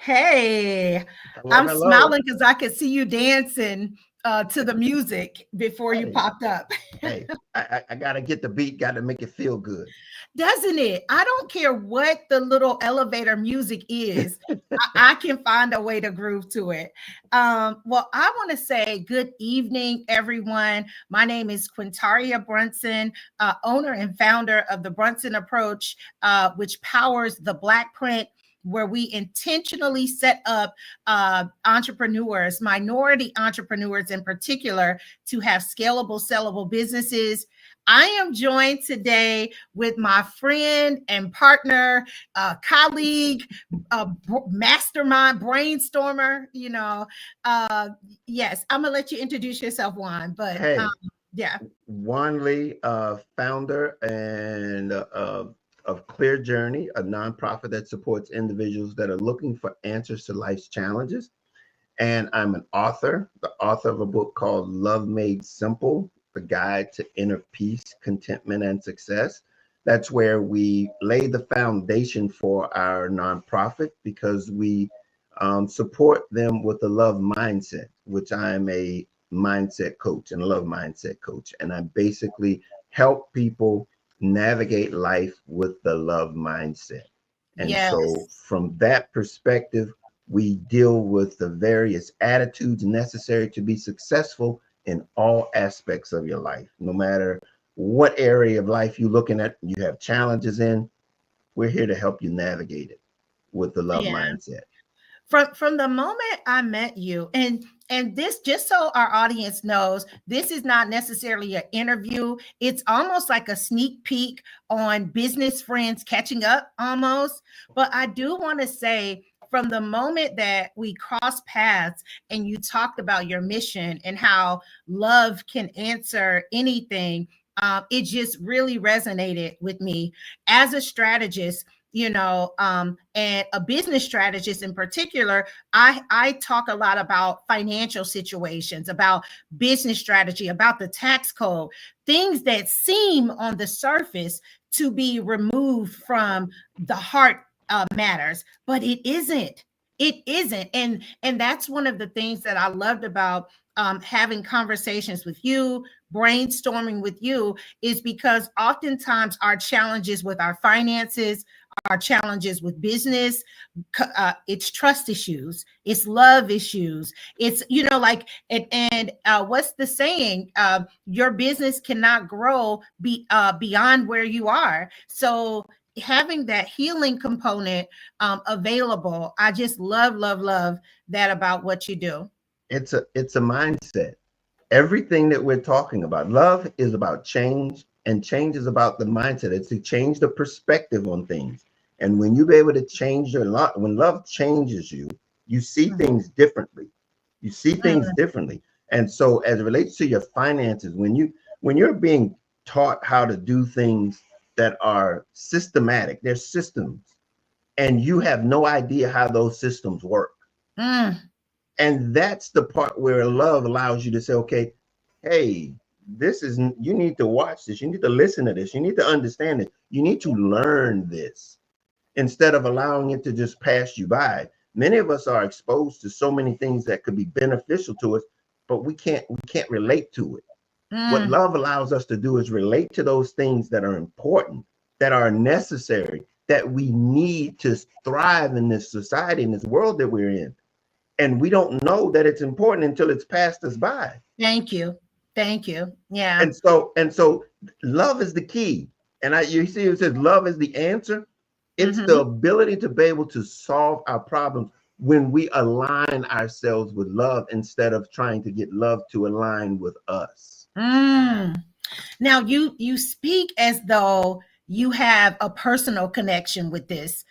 Hey, Hello, I'm hello. smiling because I could see you dancing to the music before you Hey, popped up. I gotta get the beat, gotta make it feel good. Doesn't it? I don't care what the little elevator music is. I can find a way to groove to it. Well, I want to say good evening, everyone. My name is Quintaria Brunson, owner and founder of the Brunson Approach, which powers the Black print, where we intentionally set up entrepreneurs, minority entrepreneurs in particular, to have scalable, sellable businesses. I am joined today with my friend and partner, colleague, mastermind, brainstormer. Uh, yes, I'm gonna let you introduce yourself, Juan. But Hey, yeah, Juan Lee, founder and of Clear Journey, a nonprofit that supports individuals that are looking for answers to life's challenges. And I'm an author, the author of a book called Love Made Simple, The Guide to Inner Peace, Contentment, and Success. That's where we lay the foundation for our nonprofit because we support them with the love mindset, which I'm a mindset coach and a love mindset coach. And I basically help people navigate life with the love mindset. And so, yes, from that perspective, we deal with the various attitudes necessary to be successful in all aspects of your life. No matter what area of life you're looking at, you have challenges in, we're here to help you navigate it with the love yeah. mindset. From the moment I met you, and this, just so our audience knows, this is not necessarily an interview. It's almost like a sneak peek on business friends catching up almost. But I do want to say, from the moment that we crossed paths and you talked about your mission and how love can answer anything, it just really resonated with me as a strategist, and a business strategist in particular. I talk a lot about financial situations, about business strategy, about the tax code, things that seem on the surface to be removed from the heart matters, but it isn't. And that's one of the things that I loved about having conversations with you, brainstorming with you, is because oftentimes our challenges with our finances, our challenges with business, it's trust issues, it's love issues, it's, like, and what's the saying, your business cannot grow beyond where you are. So having that healing component available, I just love that about what you do. It's a mindset. Everything that we're talking about, love is about change, and change is about the mindset. It's to change the perspective on things. And when you be able to change your love, when love changes you, you see things differently. You see things Mm, differently. And so as it relates to your finances, when you're being taught how to do things that are systematic, they're systems, and you have no idea how those systems work. mm, And that's the part where love allows you to say, okay, hey, this is, you need to watch this, you need to listen to this, you need to understand it, you need to learn this instead of allowing it to just pass you by. Many of us are exposed to so many things that could be beneficial to us, but we can't relate to it. What mm. love allows us to do is relate to those things that are important, that are necessary, that we need to thrive in this society, in this world that we're in. And we don't know that it's important until it's passed us by. Thank you. Thank you. Yeah. And so love is the key. And you see it says love is the answer. It's the Hmm. ability to be able to solve our problems when we align ourselves with love instead of trying to get love to align with us. Mm. Now you speak as though you have a personal connection with this.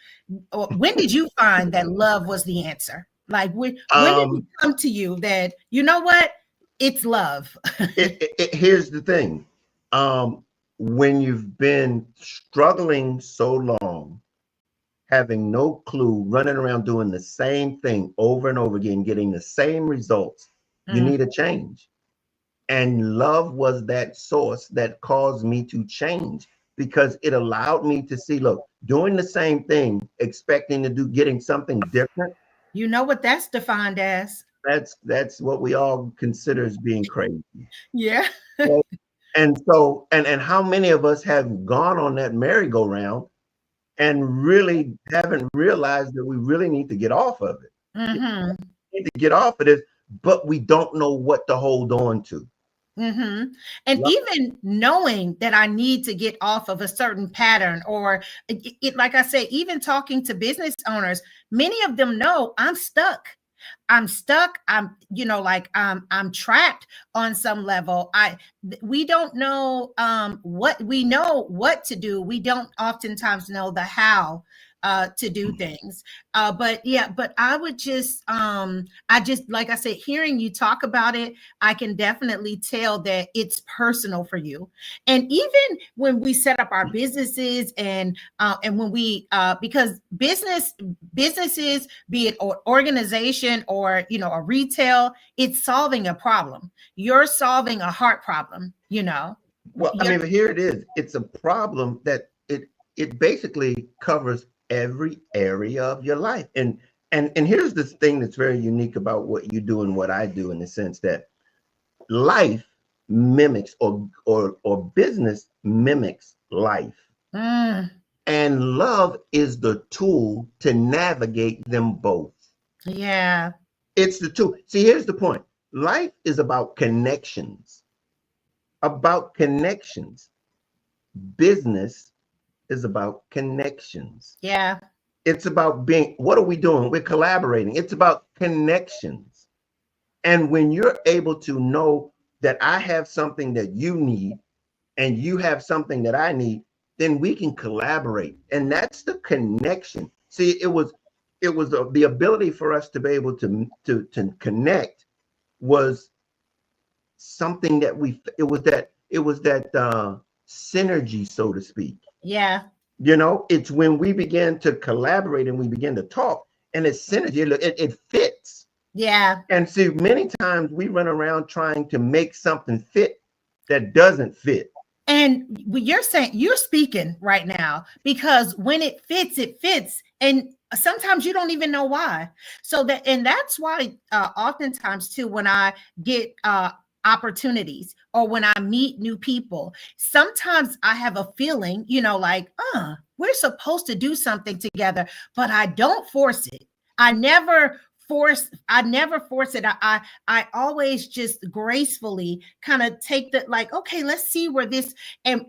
When did you find that love was the answer? Like, when did it Um, come to you that, you know what, it's love? Here's the thing. Um, when you've been struggling so long, having no clue, running around doing the same thing over and over again, getting the same results, you Mm, need a change. And love was that source that caused me to change because it allowed me to see, look, doing the same thing, expecting to do, getting something different, You know what that's defined as? That's what we all consider as being crazy. Yeah. Well, and so, and how many of us have gone on that merry-go-round and really haven't realized that we really need to get off of it. Mm-hmm. We need to get off of this, but we don't know what to hold on to. Mm-hmm. And Well, even knowing that I need to get off of a certain pattern, or like I say, even talking to business owners, many of them know I'm stuck. I'm stuck. Like I'm trapped on some level. We don't know what we know what to do. We don't oftentimes know the how to do things. But I would just I just, like I said, hearing you talk about it, I can definitely tell that it's personal for you. And even when we set up our businesses and when we because businesses, be it an organization or a retail, it's solving a problem. You're solving a heart problem. well, I You're, mean, but here it is. It's a problem that it basically covers every area of your life. And here's this thing that's very unique about what you do and what I do, in the sense that life mimics, or business mimics life. mm, And love is the tool to navigate them both. yeah, It's the tool. See, here's the point. Life is about connections. About connections. Business is about connections. yeah, It's about what are we doing? We're collaborating. It's about connections. And when you're able to know that I have something that you need and you have something that I need, then we can collaborate. And that's the connection. See, it was the ability for us to be able to connect was something that it was that synergy, so to speak. yeah, It's when we begin to collaborate and we begin to talk, and it's synergy. It fits. yeah. And see, many times we run around trying to make something fit that doesn't fit. And you're speaking right now, because when it fits, it fits. And sometimes you don't even know why. And that's why oftentimes too, when I get opportunities or when I meet new people, sometimes I have a feeling, like, we're supposed to do something together, but I don't force it. I never I never force it. I always just gracefully kind of take the, like, okay, let's see where this. And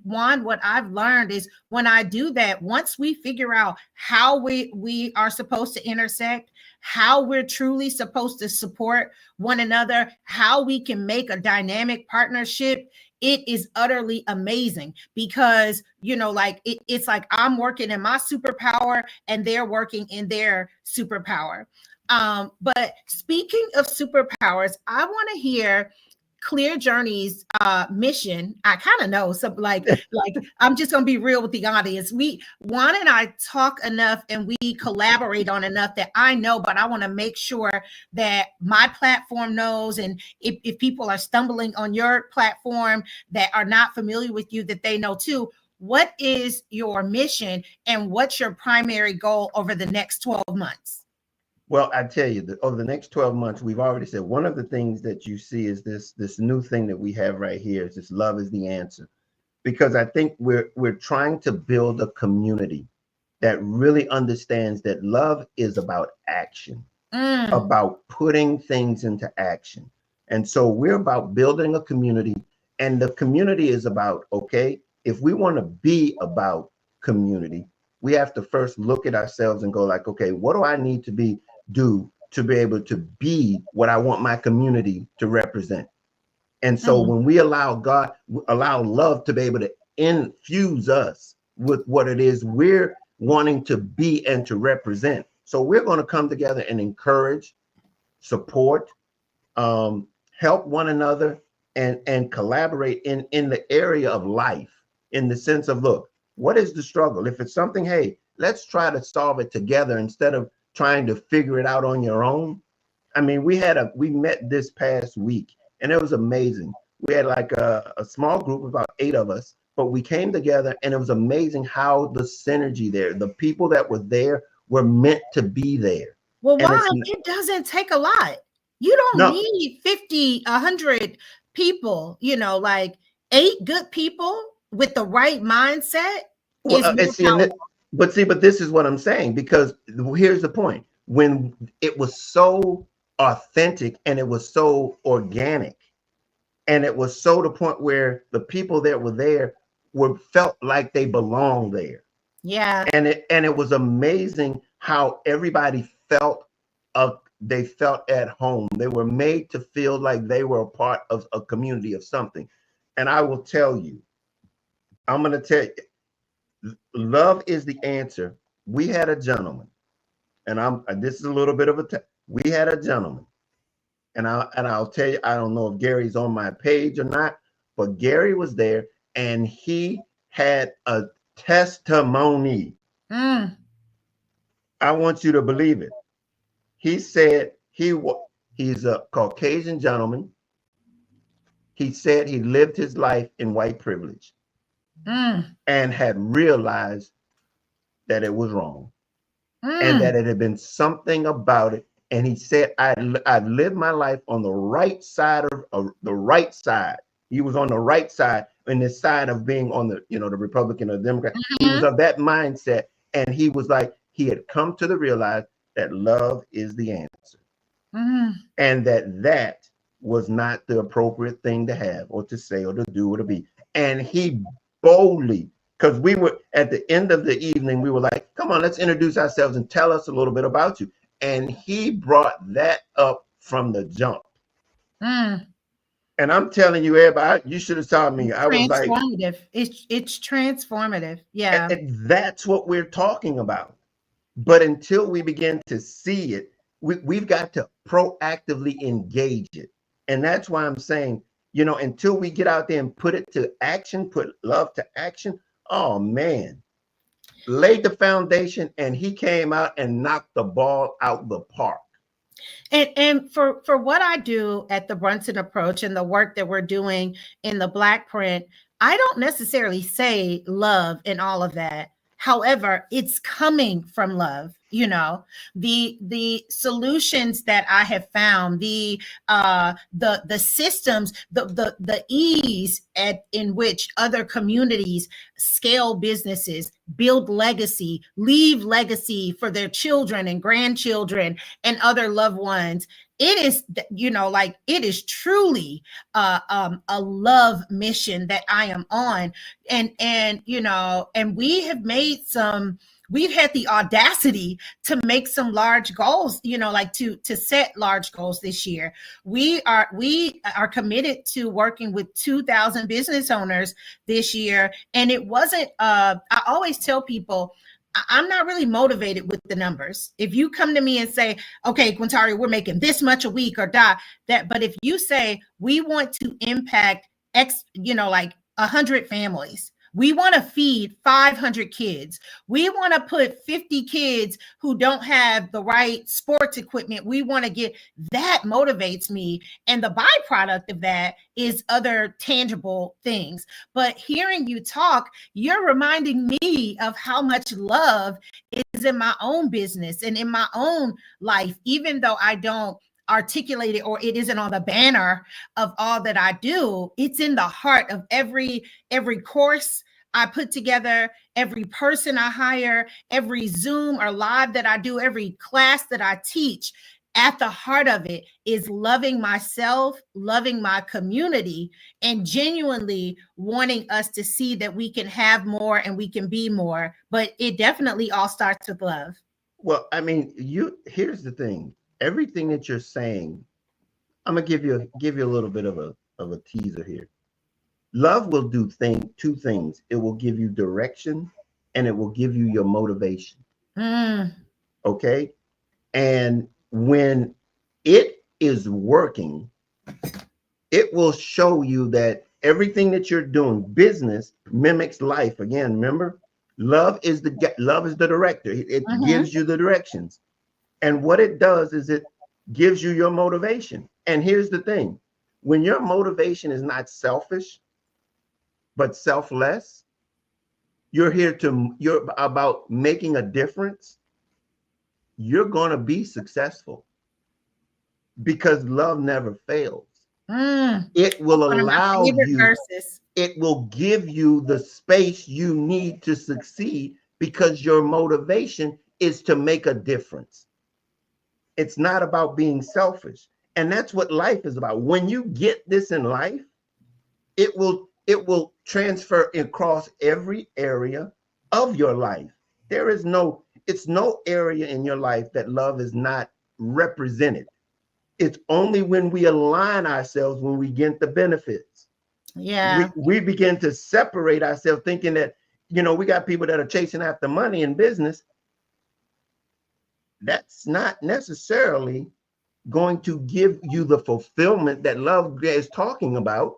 Juan, what I've learned is, when I do that, once we figure out how we are supposed to intersect, how we're truly supposed to support one another, how we can make a dynamic partnership, it is utterly amazing. Because like it's like I'm working in my superpower and they're working in their superpower. But speaking of superpowers, I want to hear Clear Journey's mission. I kind of know some, like I'm just gonna be real with the audience. Juan and I talk enough and we collaborate on enough that I know, but I want to make sure that my platform knows, and if people are stumbling on your platform that are not familiar with you, that they know too. What is your mission and what's your primary goal over the next 12 months? Well, I tell you that over the next 12 months, we've already said one of the things that you see is this new thing that we have right here is this love is the answer. Because I think we're trying to build a community that really understands that love is about action, about putting things into action. And so we're about building a community, and the community is about, okay, if we want to be about community, we have to first look at ourselves and go like, okay, what do I need to do to be able to be what I want my community to represent? And so when we allow love to be able to infuse us with what it is we're wanting to be and to represent. So we're going to come together and encourage, support, help one another, and collaborate in the area of life, in the sense of, look, what is the struggle? If it's something, hey, let's try to solve it together instead of trying to figure it out on your own. I mean, we met this past week, and it was amazing. We had like a small group, about 8 of us, but we came together, and it was amazing how the synergy there, the people that were there were meant to be there. Well, And why? it's It doesn't take a lot. You don't no, need 50, 100 people, like 8 good people with the right mindset well, is more see, powerful. but this is what I'm saying, because here's the point. When it was so authentic and it was so organic, and it was so the point where the people that were there were felt like they belonged there. Yeah. And it was amazing how everybody felt, they felt at home. They were made to feel like they were a part of a community of something. And I will tell you, I'm going to tell you, love is the answer. We had a gentleman, and this is a little bit of we had a gentleman, and I'll tell you, I don't know if Gary's on my page or not, but Gary was there, and he had a testimony. Mm, I want you to believe it. He said he's a Caucasian gentleman. He said he lived his life in white privilege mm, and had realized that it was wrong, and mm, that it had been something about it. And he said, I lived my life on the right side of the right side. He was on the right side, in the side of being on the Republican or Democrat. He was mhm, of that mindset. And he was like, he had come to the realize that love is the answer. mm. And that was not the appropriate thing to have or to say or to do or to be. And he boldly, because we were at the end of the evening, we were like, come on, let's introduce ourselves and tell us a little bit about you. And he brought that up from the jump. Mm. And I'm telling you, everybody, you should have saw me. I was like, Transformative. It's transformative. Yeah. that's what we're talking about. But until we begin to see it, we've got to proactively engage it. And that's why I'm saying, until we get out there and put it to action, put love to action, oh man, laid the foundation, and he came out and knocked the ball out the park. And for what I do at the Brunson approach and the work that we're doing in the Black print, I don't necessarily say love and all of that. However, it's coming from love. The solutions that I have found, the systems, the ease in which other communities scale businesses, build legacy, leave legacy for their children and grandchildren and other loved ones. It is, like, it is truly a love mission that I am on. And we have made we've had the audacity to make some large goals, like to set large goals this year. We are committed to working with 2,000 business owners this year. And it wasn't, I always tell people, I'm not really motivated with the numbers. If you come to me and say, okay, Quintaria, we're making this much a week or that, but if you say we want to impact like 100 families, we want to feed 500 kids, we want to put 50 kids who don't have the right sports equipment, we want to get that, motivates me. And the byproduct of that is other tangible things. But hearing you talk, you're reminding me of how much love is in my own business and in my own life, even though I don't articulate it or it isn't on the banner of all that I do. It's in the heart of every course I put together, every person I hire, every Zoom or live that I do, every class that I teach. At the heart of it is loving myself, loving my community, and genuinely wanting us to see that we can have more and we can be more. But it definitely all starts with love. Well, I mean, here's the thing. Everything that you're saying, I'm gonna give you a little bit of a teaser here. Love will do two things. It will give you direction, and it will give you your motivation. Mm. Okay. And when it is working, it will show you that everything that you're doing, business mimics life. Again, remember, love is the director. It Mhm. gives you the directions. And what it does is it gives you your motivation. And here's the thing. When your motivation is not selfish, but selfless, you're about making a difference. you're going to be successful because love never fails. It will One of my allow favorite you, verses. it will give you the space you need to succeed because your motivation is to make a difference. It's not about being selfish. And that's what life is about. When you get this in life, it will transfer across every area of your life. There is no, it's no area in your life that love is not represented. It's only when we align ourselves when we get the benefits. Yeah. We begin to separate ourselves thinking that, we got people that are chasing after money in business. That's not necessarily going to give you the fulfillment that love is talking about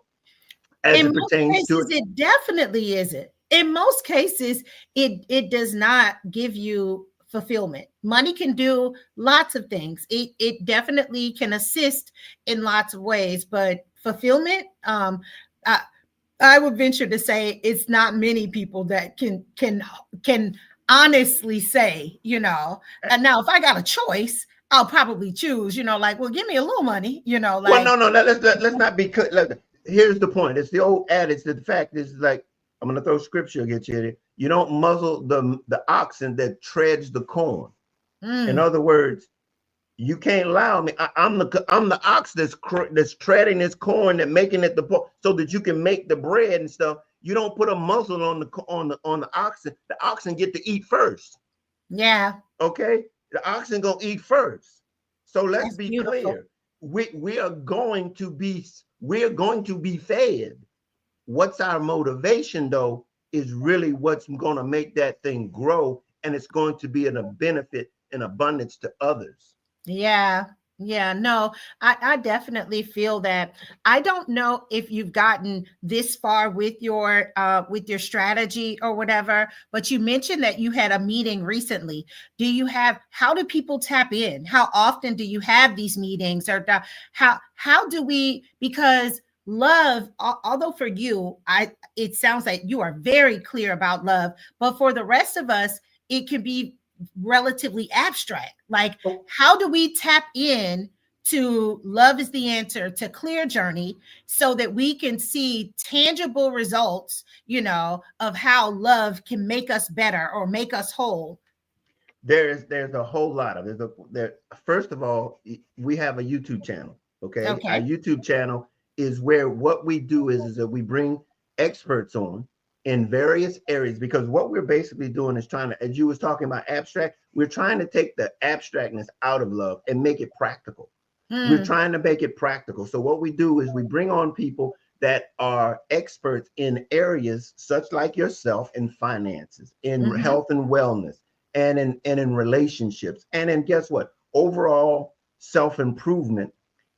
as In it most pertains to cases, it. it definitely isn't. In most cases, it does not give you fulfillment. Money can do lots of things. It definitely can assist in lots of ways, but fulfillment, I, I would venture to say it's not many people that can honestly say, and now if I got a choice, I'll probably choose, like, well, give me a little money, Well, like, no, let's not be. Here's the point. It's the old adage. The fact is, like, I'm going to throw scripture against you. You don't muzzle the oxen that treads the corn. In mm, other words, you can't allow me. I'm the ox that's treading this corn and making it so that you can make the bread and stuff. You don't put a muzzle on the oxen. The oxen get to eat first. yeah, Okay, the oxen gonna eat first. So let's that's be beautiful. clear. We're going to be fed. What's our motivation though is really what's going to make that thing grow, and it's going to be a benefit and abundance to others. Yeah. Yeah, no, I definitely feel that. I don't know if you've gotten this far with your strategy or whatever, but you mentioned that you had a meeting recently. How do people tap in? How often do you have these meetings, or how do we, because love, although for you, it sounds like you are very clear about love, but for the rest of us, it can be relatively abstract. Like, Oh, how do we tap in to love is the answer to clear journey so that we can see tangible results, of how love can make us better or make us whole? there's a whole lot of there. First of all, we have a YouTube channel. Okay, our Okay. YouTube channel is where what we do is that we bring experts on in various areas, because what we're basically doing is trying to, as you was talking about abstract, we're trying to take the abstractness out of love and make it practical. We're Mm, trying to make it practical. So what we do is we bring on people that are experts in areas such like yourself, in finances, in mm-hmm, health and wellness, and in relationships, and in, guess what, overall self-improvement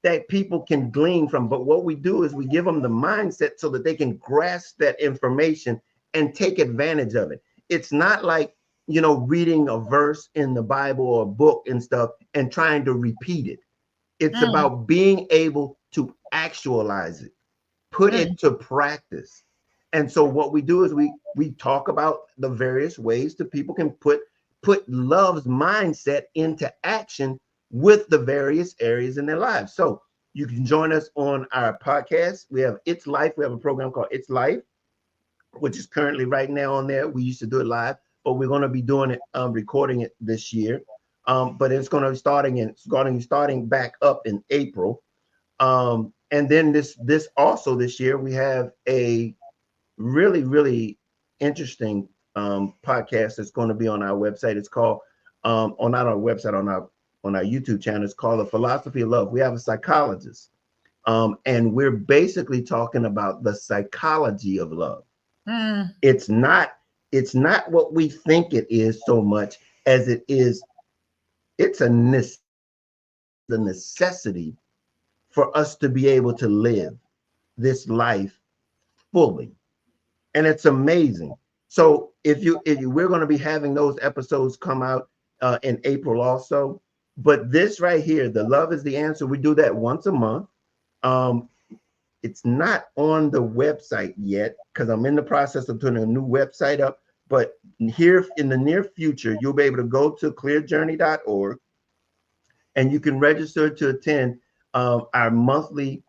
that people can glean from. But what we do is we give them the mindset so that they can grasp that information and take advantage of it. It's not like, reading a verse in the Bible or a book and stuff and trying to repeat it. It's mm, about being able to actualize it, put mm. it to practice. And so what we do is we talk about the various ways that people can put love's mindset into action with the various areas in their lives. So you can join us on our podcast. We have It's Life. We have a program called It's Life, which is currently right now on there. We used to do it live, but we're going to be doing it, recording it this year. But it's going to be starting back up in April. And then this year we have a really, really interesting podcast that's going to be on our website. It's called, on not our website, on our YouTube channel. It's called The Philosophy of Love. We have a psychologist, and we're basically talking about the psychology of love. Mm. It's not what we think it is so much as it is. It's the necessity for us to be able to live this life fully. And it's amazing. So we're going to be having those episodes come out in April also. But this right here, the Love is the Answer, we do that once a month. Um, it's not on the website yet because I'm in the process of putting a new website up. But here in the near future, you'll be able to go to clearjourney.org and you can register to attend our monthly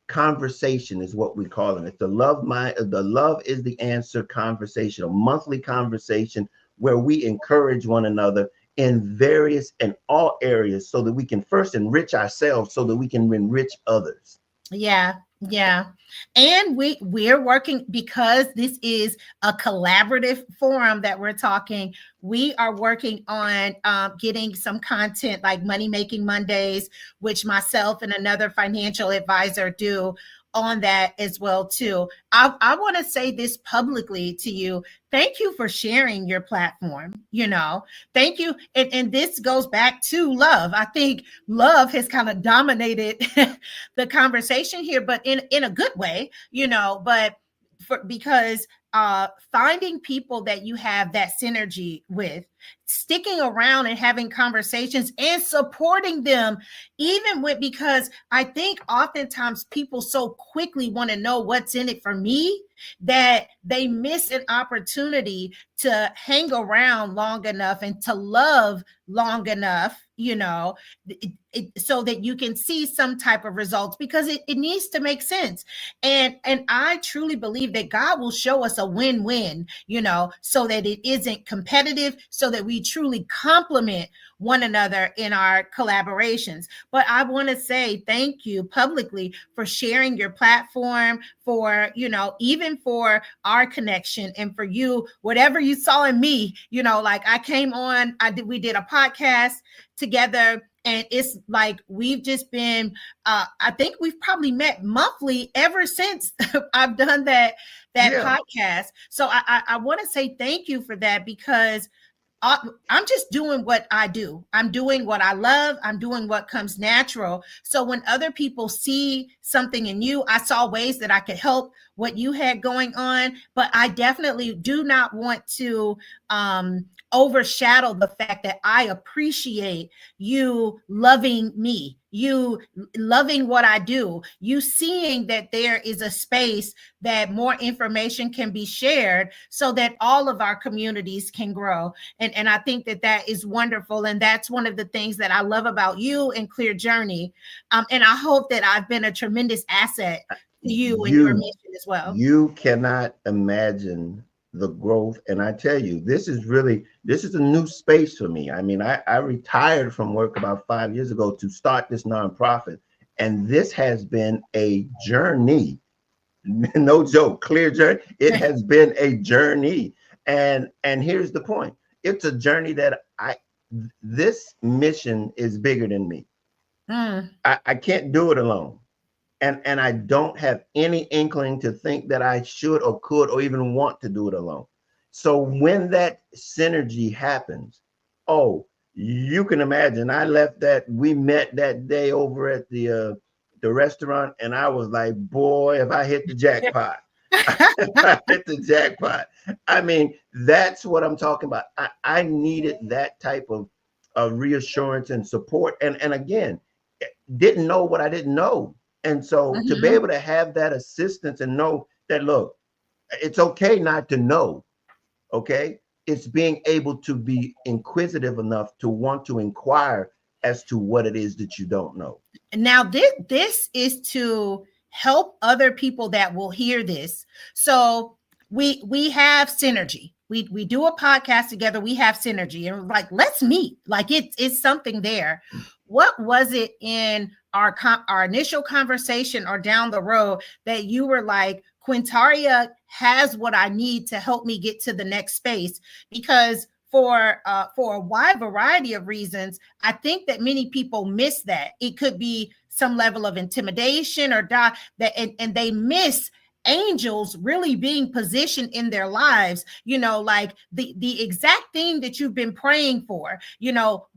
conversation is what we call it. It's the love is the answer conversation, a monthly conversation where we encourage one another in all areas so that we can first enrich ourselves so that we can enrich others. Yeah. Yeah. And we're working, because this is a collaborative forum that we're talking. We are working on getting some content like Money Making Mondays, which myself and another financial advisor do on that as well too. I want to say this publicly to you. Thank you for sharing your platform. Thank you. And this goes back to love. I think love has kind of dominated the conversation here, but in a good way, but because finding people that you have that synergy with, sticking around and having conversations and supporting them, because I think oftentimes people so quickly want to know what's in it for me that they miss an opportunity to hang around long enough and to love long enough, so that you can see some type of results, because it needs to make sense. And I truly believe that God will show us a win-win, so that it isn't competitive, so that we truly complement one another in our collaborations. But I want to say thank you publicly for sharing your platform, for, even for our connection, and for you, whatever you saw in me, like I came on, we did a podcast together, and it's like we've just been I think we've probably met monthly ever since I've done that podcast. So I want to say thank you for that, because I'm just doing what I do. I'm doing what I love. I'm doing what comes natural. So when other people see something in you, I saw ways that I could help what you had going on. But I definitely do not want to overshadow the fact that I appreciate you loving me, you loving what I do, you seeing that there is a space that more information can be shared so that all of our communities can grow. And I think that is wonderful. And that's one of the things that I love about you and Clear Journey. And I hope that I've been a tremendous asset to you and your mission as well. You cannot imagine the growth. And I tell you, this is a new space for me. I mean, I retired from work about 5 years ago to start this nonprofit. And this has been a journey. No joke, Clear Journey. It has been a journey. And here's the point. It's a journey that this mission is bigger than me. I can't do it alone. And I don't have any inkling to think that I should or could or even want to do it alone. So when that synergy happens, you can imagine, we met that day over at the restaurant, and I was like, boy, if I hit the jackpot. I hit the jackpot. I mean, that's what I'm talking about. I needed that type of reassurance and support. And again, didn't know what I didn't know. And so to be able to have that assistance and know that, look, it's okay not to know. Okay. It's being able to be inquisitive enough to want to inquire as to what it is that you don't know. Now, this is to help other people that will hear this. So we have synergy. We do a podcast together. We have synergy, and like, let's meet. Like it's something there. What was it in our initial conversation or down the road that you were like, Quintaria has what I need to help me get to the next space? Because for a wide variety of reasons, I think that many people miss that. It could be some level of intimidation or and they miss angels really being positioned in their lives, like the exact thing that you've been praying for,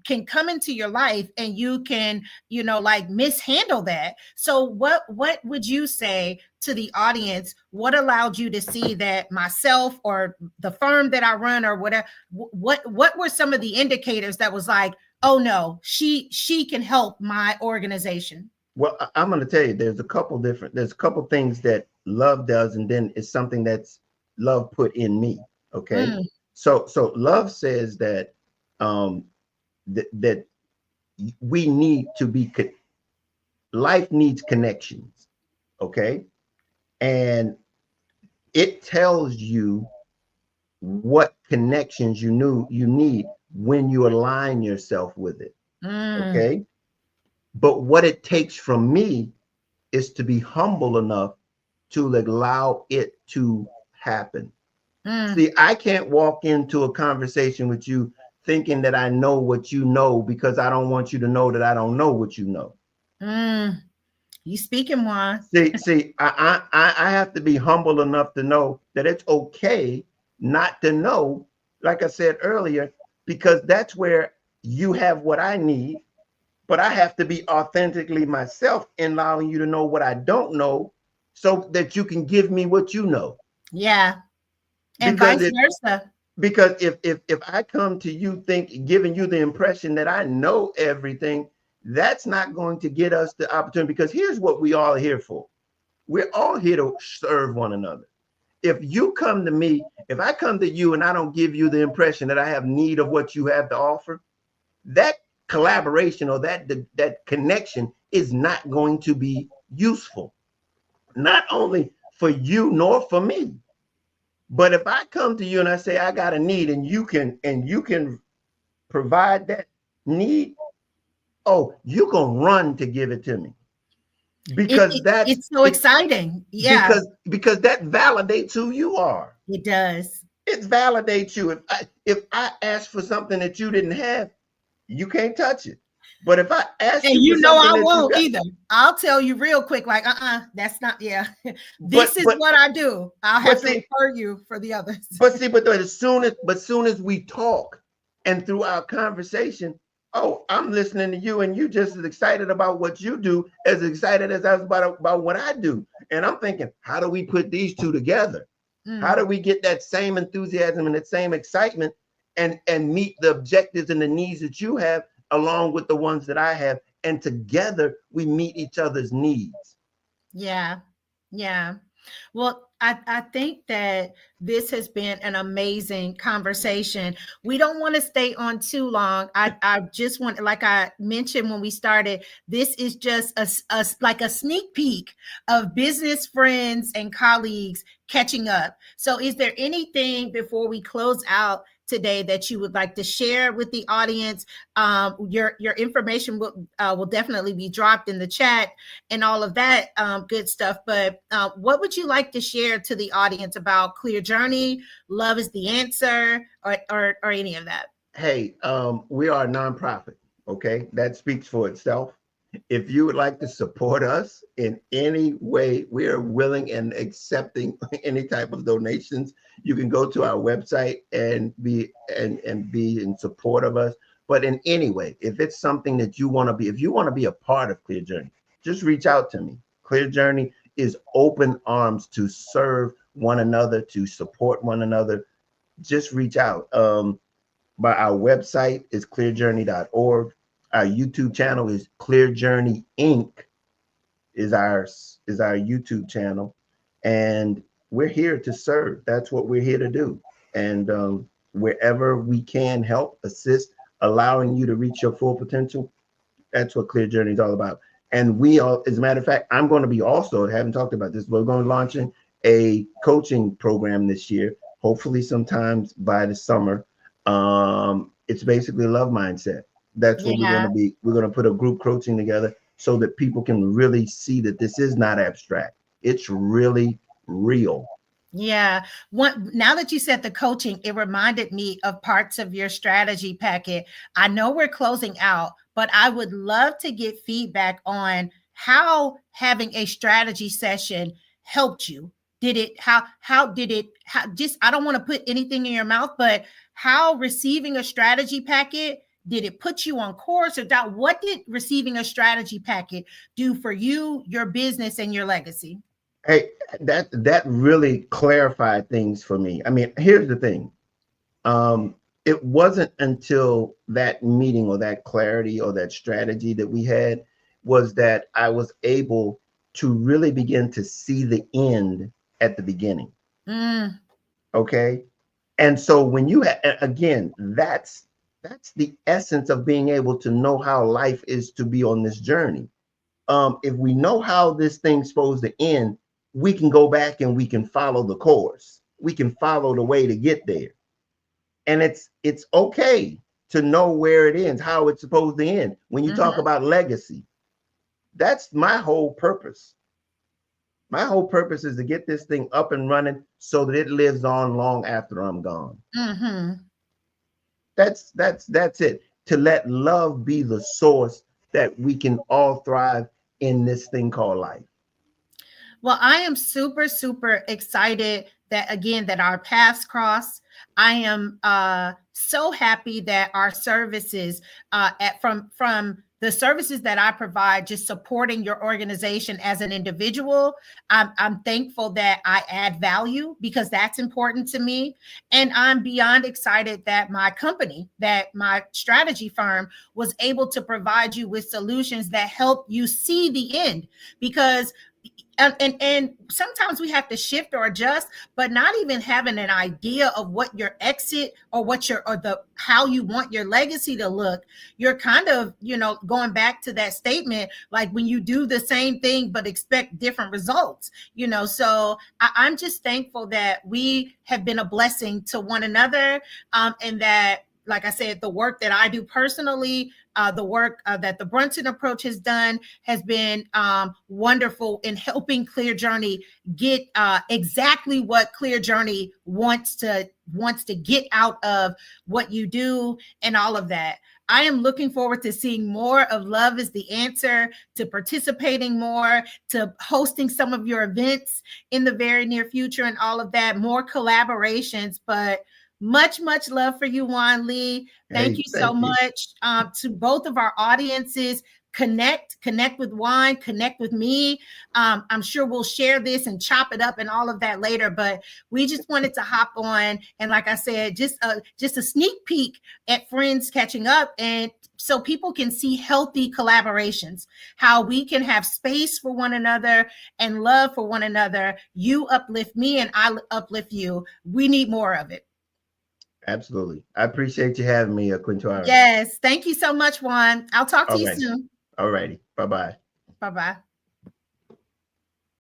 can come into your life, and you can, like mishandle that. So what would you say to the audience? What allowed you to see that myself or the firm that I run or whatever, what were some of the indicators that was like, oh no, she can help my organization? Well, I'm going to tell you, there's a couple things that love does, and then it's something that's love put in me. Okay. Mm, So love says that that we need to be life needs connections. Okay. And it tells you what connections you need when you align yourself with it. mm, Okay. But what it takes from me is to be humble enough to allow it to happen. mm, See, I can't walk into a conversation with you thinking that I know what you know, because I don't want you to know that I don't know what you know. mm. You speaking, Juan? I have to be humble enough to know that it's okay not to know, like I said earlier, because that's where you have what I need, but I have to be authentically myself in allowing you to know what I don't know so that you can give me what you know. Yeah, and Because vice it versa. because if I come to you giving you the impression that I know everything, that's not going to get us the opportunity, because here's what we all here for. We're all here to serve one another. If you come to me, if I come to you and I don't give you the impression that I have need of what you have to offer, that collaboration or that connection is not going to be useful, not only for you nor for me. But if I come to you and I say I got a need, and you can provide that need, oh, you're gonna run to give it to me, because that's It's so it, exciting. Yeah, because that validates who you are. it does. It validates you. If I ask for something that you didn't have, you can't touch it. But if I ask And you for you know something I that you won't got, either. I'll tell you real quick, like, that's not, yeah. but This is but what I do. I'll but have to see, refer you for the others. but as soon as we talk, and through our conversation, oh, I'm listening to you, and you just as excited about what you do as excited as I was about what I do. And I'm thinking, how do we put these two together? How Mm, do we get that same enthusiasm and that same excitement, and meet the objectives and the needs that you have along with the ones that I have, and together we meet each other's needs. yeah. Yeah. Well, I think that this has been an amazing conversation. We don't want to stay on too long. I just want, like I mentioned when we started, this is just like a sneak peek of business friends and colleagues catching up. So is there anything before we close out today that you would like to share with the audience? Your information will definitely be dropped in the chat and all of that good stuff. But what would you like to share to the audience about Clear Journey, Love is the Answer, or any of that? Hey, we are a nonprofit. Okay, that speaks for itself. If you would like to support us in any way, we are willing and accepting any type of donations. You can go to our website and be in support of us. But in any way, if it's something that you want to be, if you want to be a part of Clear Journey, just reach out to me. Clear Journey is open arms to serve one another, to support one another. Just reach out. But our website is clearjourney.org. Our YouTube channel is Clear Journey Inc. is our YouTube channel, and we're here to serve. That's what we're here to do. And wherever we can help, assist, allowing you to reach your full potential, that's what Clear Journey is all about. And we all, as a matter of fact, I'm going to be also, I haven't talked about this, we're going to launching a coaching program this year, hopefully sometimes by the summer. It's basically love mindset. That's what we're going Yeah. to be. We're going to put a group coaching together so that people can really see that this is not abstract. It's really real. Yeah. Now that you said the coaching, it reminded me of parts of your strategy packet. I know we're closing out, but I would love to get feedback on how having a strategy session helped you. Did it, how did it, how, just, I don't want to put anything in your mouth, but how receiving a strategy packet, did it put you on course, or what did receiving a strategy packet do for you, your business, and your legacy? Hey, that really clarified things for me. I mean, here's the thing. It wasn't until that meeting or that clarity or that strategy that we had was that I was able to really begin to see the end at the beginning. Mm, Okay. And so when you again, that's the essence of being able to know how life is to be on this journey. If we know how this thing's supposed to end, we can go back and we can follow the course. We can follow the way to get there. And it's okay to know where it ends, how it's supposed to end. When you talk about legacy, that's my whole purpose. My whole purpose is to get this thing up and running so that it lives on long after I'm gone. That's it. To let love be the source that we can all thrive in this thing called life. Well, I am super, super excited that, again, that our paths cross. I am so happy that our services from the services that I provide, just supporting your organization as an individual. I'm thankful that I add value, because that's important to me. And I'm beyond excited that my company, that my strategy firm, was able to provide you with solutions that help you see the end. Because and sometimes we have to shift or adjust, but not even having an idea of what your exit or how you want your legacy to look, you're kind of, going back to that statement, like when you do the same thing but expect different results, so I'm just thankful that we have been a blessing to one another, and that, like I said, the work that I do personally, the work that the Brunson approach has done, has been wonderful in helping Clear Journey get exactly what Clear Journey wants to get out of what you do and all of that. I am looking forward to seeing more of Love is the Answer, to participating more, to hosting some of your events in the very near future and all of that, more collaborations. But much love for you, Juan Lee. Thank you so much. To both of our audiences, connect with Juan, connect with me. I'm sure we'll share this and chop it up and all of that later, but we just wanted to hop on, and like I said, just a sneak peek at Friends Catching Up, and so people can see healthy collaborations, how we can have space for one another and love for one another. You uplift me and I uplift you. We need more of it. Absolutely. I appreciate you having me, Quintaria. Yes. Thank you so much, Juan. I'll talk to you soon. All righty. Bye-bye. Bye-bye.